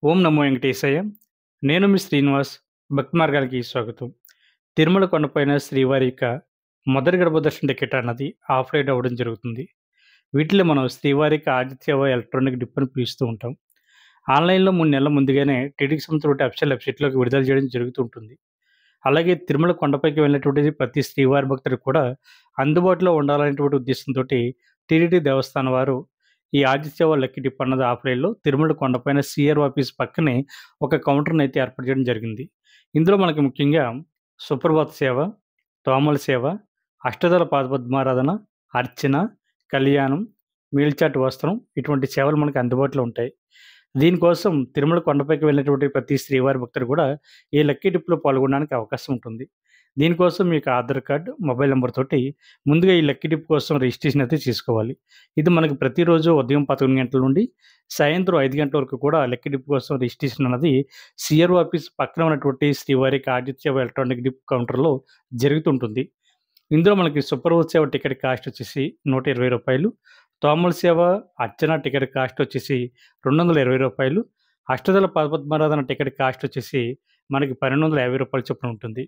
ఓం నమో వెంకటేశయ్య. నేను మీ శ్రీనివాస్. భక్తి మార్గానికి స్వాగతం. తిరుమల కొండపైన శ్రీవారి యొక్క మొదటి గర్భ దర్శన టికెట్ అన్నది ఆఫ్‌లైన్ అవ్వడం జరుగుతుంది. వీటిలో మనం శ్రీవారికి ఆదిత్యవ ఎలక్ట్రానిక్ డిప్ అని పిలుస్తూ ఉంటాం. ఆన్‌లైన్‌లో 3 నెలల ముందుగానే టీటీడీ సంస్థ అఫీషియల్ వెబ్‌సైట్‌లోకి విడుదల చేయడం జరుగుతూ ఉంటుంది. అలాగే తిరుమల కొండపైకి వెళ్ళినటువంటి ప్రతి శ్రీవారి భక్తుడికి కూడా అందుబాటులో ఉండాలనేటువంటి ఉద్దేశంతోటి టీటీడీ దేవస్థానం వారు ఈ ఆదిత్యవ లక్కీ డిప్ అన్నది ఆఫ్‌లైన్‌లో తిరుమల కొండపైన సీఆర్‌ఓ ఆఫీస్ పక్కనే ఒక కౌంటర్‌నైతే ఏర్పాటు చేయడం జరిగింది. ఇందులో మనకి ముఖ్యంగా సుప్రభాత సేవ, తోమల సేవ, అష్టదళ పాదపద్మారాధన, అర్చన, కళ్యాణం, మేల్చాటు వస్త్రం ఇటువంటి సేవలు మనకు అందుబాటులో ఉంటాయి. దీనికోసం తిరుమల కొండపైకి వెళ్ళినటువంటి ప్రతి శ్రీవారి భక్తుడు కూడా ఈ లక్కీ డిప్‌లో పాల్గొనడానికి అవకాశం ఉంటుంది. దీనికోసం మీకు ఆధార్ కార్డ్, మొబైల్ నంబర్ తోటి ముందుగా ఈ లక్కీ డిప్ కోసం రిజిస్ట్రేషన్ అయితే చేసుకోవాలి. ఇది మనకు ప్రతిరోజు ఉదయం 11 గంటల నుండి సాయంత్రం 5 గంటల వరకు కూడా లక్కీ డిప్ కోసం రిజిస్ట్రేషన్ అన్నది సీఆర్‌ఓ ఆఫీస్ పక్కన ఉన్నటువంటి శ్రీవారికి ఆదిత్య ఎలక్ట్రానిక్ డిప్ కౌంటర్‌లో జరుగుతుంటుంది. ఇందులో మనకి సుప్రభాత సేవ టికెట్ కాస్ట్ వచ్చేసి రూ. 120, తోమల సేవ, అర్చన టికెట్ కాస్ట్ వచ్చేసి రూ. 220, అష్టదళ పద్మారాధన టికెట్ కాస్ట్ వచ్చేసి మనకి రూ. 1,250 చొప్పున ఉంటుంది.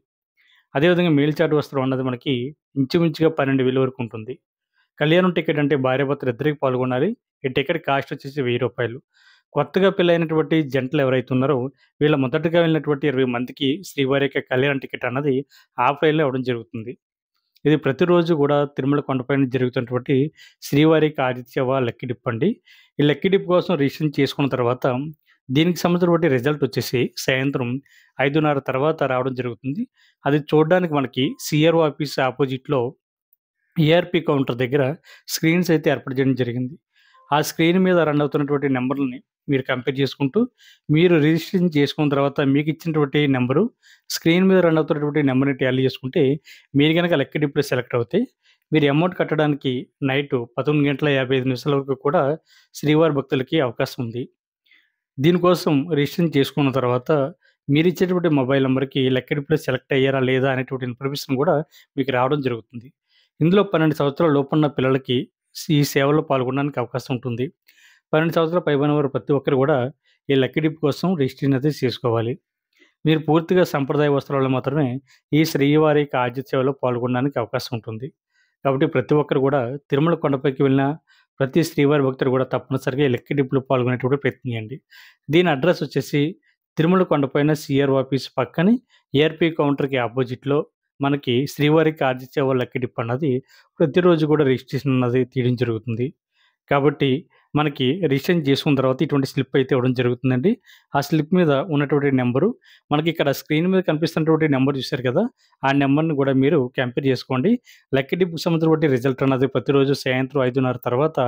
అదేవిధంగా మేల్చాటు వస్త్రం అన్నది మనకి ఇంచుమించుగా 12,000 వరకు ఉంటుంది. కళ్యాణం టికెట్ అంటే భార్యాభర్తలు ఇద్దరికి పాల్గొనాలి. ఈ టికెట్ కాస్ట్ వచ్చేసి రూ. 1000. కొత్తగా పెళ్ళైనటువంటి జంటలు ఎవరైతే ఉన్నారో వీళ్ళ మొదటగా వెళ్ళినటువంటి 20 మందికి శ్రీవారి యొక్క కళ్యాణ టికెట్ అన్నది ఆఫ్‌లైన్‌లో ఇవ్వడం జరుగుతుంది. ఇది ప్రతిరోజు గూడా తిరుమల కొండపైన జరుగుతున్నటువంటి శ్రీవారికి ఆదిత్యవ లక్కీ డిప్ అండి. ఈ లక్కీ డిప్ కోసం రిజిస్ట్రేషన్ చేసుకున్న తర్వాత దీనికి సంబంధించినటువంటి రిజల్ట్ వచ్చేసి సాయంత్రం 5:30 తర్వాత రావడం జరుగుతుంది. అది చూడడానికి మనకి సీఆర్‌ఓ ఆఫీస్ అపోజిట్‌లో ఈఆర్‌పీ కౌంటర్ దగ్గర స్క్రీన్స్ అయితే ఏర్పాటు చేయడం జరిగింది. ఆ స్క్రీన్ మీద రన్ అవుతున్నటువంటి నంబర్‌లని మీరు కంపేర్ చేసుకుంటూ, మీరు రిజిస్ట్రేషన్ చేసుకున్న తర్వాత మీకిచ్చినటువంటి నంబరు స్క్రీన్ మీద రన్ అవుతున్నటువంటి నంబర్‌ని టాలీ చేసుకుంటే, మీరు గనక లక్కీ డిప్‌లో సెలెక్ట్ అవుతే, మీరు అమౌంట్ కట్టడానికి నైటు 11:55 వరకు కూడా శ్రీవారి భక్తులకి అవకాశం ఉంది. దీనికోసం రిజిస్ట్రేషన్ చేసుకున్న తర్వాత మీరిచ్చేటువంటి మొబైల్ నంబర్‌కి లక్కీ డిప్‌లో సెలెక్ట్ అయ్యారా లేదా అనేటువంటి ఇన్ఫర్మేషన్ గూడా మీకు రావడం జరుగుతుంది. ఇందులో 12 సంవత్సరాల లోపున్న పిల్లలకి ఈ సేవలో పాల్గొనడానికి అవకాశం ఉంటుంది. 12 సంవత్సరాల పైబడిన వారు ప్రతి ఒక్కరు గూడా ఈ లక్కీ డిప్ కోసం రిజిస్ట్రేషన్ అయితే చేసుకోవాలి. మీరు పూర్తిగా సంప్రదాయ వస్త్రాల్లో మాత్రమే ఈ శ్రీవారి యొక్క ఆతిథ్య సేవలో పాల్గొనడానికి అవకాశం ఉంటుంది. కాబట్టి ప్రతి ఒక్కరు గూడా తిరుమల కొండపైకి వెళ్ళిన ప్రతి శ్రీవారి భక్తుడు గూడా తప్పనిసరిగా ఈ లక్కీ డిప్‌లో పాల్గొనేటువంటి ప్రయత్నం చేయండి. దీని అడ్రెస్ వచ్చేసి తిరుమల కొండపైన సీఆర్‌ఓ ఆఫీస్ పక్కనే ఏఆర్‌పీ కౌంటర్‌కి అపోజిట్‌లో మనకి శ్రీవారికి ఆదిత్య లక్కీ డిప్ అన్నది ప్రతిరోజు కూడా రిజిస్ట్రేషన్ అన్నది తీయడం జరుగుతుంది. కాబట్టి మనకి రిజిస్ట్రేషన్ చేసుకున్న తర్వాత ఇటువంటి స్లిప్ అయితే ఇవ్వడం జరుగుతుందండి. ఆ స్లిప్ మీద ఉన్నటువంటి నంబరు మనకిక్కడ స్క్రీన్ మీద కనిపిస్తున్నటువంటి నంబర్ చూసారు కదా! ఆ నంబర్‌ని కూడా మీరు కంపేర్ చేసుకోండి. లక్కీ డిప్‌కి సంబంధించినటువంటి రిజల్ట్ అన్నది ప్రతిరోజు సాయంత్రం 5:30 తర్వాత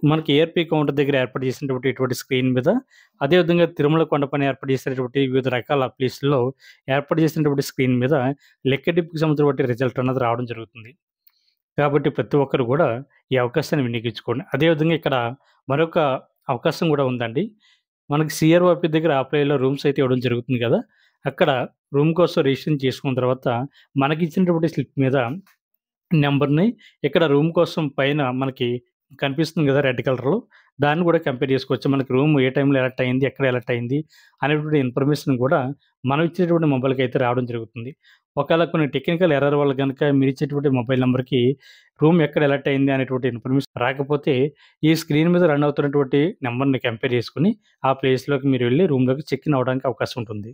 మనకి ఏఆర్‌పీ కౌంటర్ దగ్గర ఏర్పాటు చేసినటువంటి ఇటువంటి స్క్రీన్ మీద, అదేవిధంగా తిరుమల కొండపైన ఏర్పాటు చేసినటువంటి వివిధ రకాల ప్లేస్‌ల్లో ఏర్పాటు చేసినటువంటి స్క్రీన్ మీద లక్కీ డిప్‌కి సంబంధించినటువంటి రిజల్ట్ అన్నది రావడం జరుగుతుంది. కాబట్టి ప్రతి ఒక్కరు గూడా ఈ అవకాశాన్ని వినియోగించుకోండి. అదేవిధంగా ఇక్కడ మరొక అవకాశం గూడా ఉందండి. మనకి సీఆర్‌ఓ ఆఫీస్ దగ్గర ఆఫ్‌లైన్‌లో రూమ్స్ అయితే ఇవ్వడం జరుగుతుంది గదా! అక్కడ రూమ్ కోసం రిజిస్ట్రేషన్ చేసుకున్న తర్వాత మనకిచ్చినటువంటి స్లిప్ మీద నంబర్‌ని ఇక్కడ రూమ్ కోసం పైన మనకి కనిపిస్తుంది గదా! రెడ్ కలర్‌లో. దాన్ని గూడా కంపేర్ చేసుకోవచ్చు. మనకి రూమ్ ఏ టైంలో ఎలక్ట్ అయింది, ఎక్కడ ఎలక్ట్ అయింది అనేటువంటి ఇన్ఫర్మేషన్ గూడా మనం ఇచ్చేటువంటి మొబైల్‌కైతే రావడం జరుగుతుంది. ఒకేళ కొన్ని టెక్నికల్ ఎర్రర్ వల్ల గనక మీరిచ్చేటువంటి మొబైల్ నంబర్‌కి రూమ్ ఎక్కడ ఎలక్ట్ అయింది అనేటువంటి ఇన్ఫర్మేషన్ రాకపోతే, ఈ స్క్రీన్ మీద రన్ అవుతున్నటువంటి నంబర్‌ని కంపేర్ చేసుకొని, ఆ ప్లేస్‌లోకి మీరు వెళ్లి రూమ్‌లోకి చెక్ ఇన్ అవ్వడానికి అవకాశం ఉంటుంది.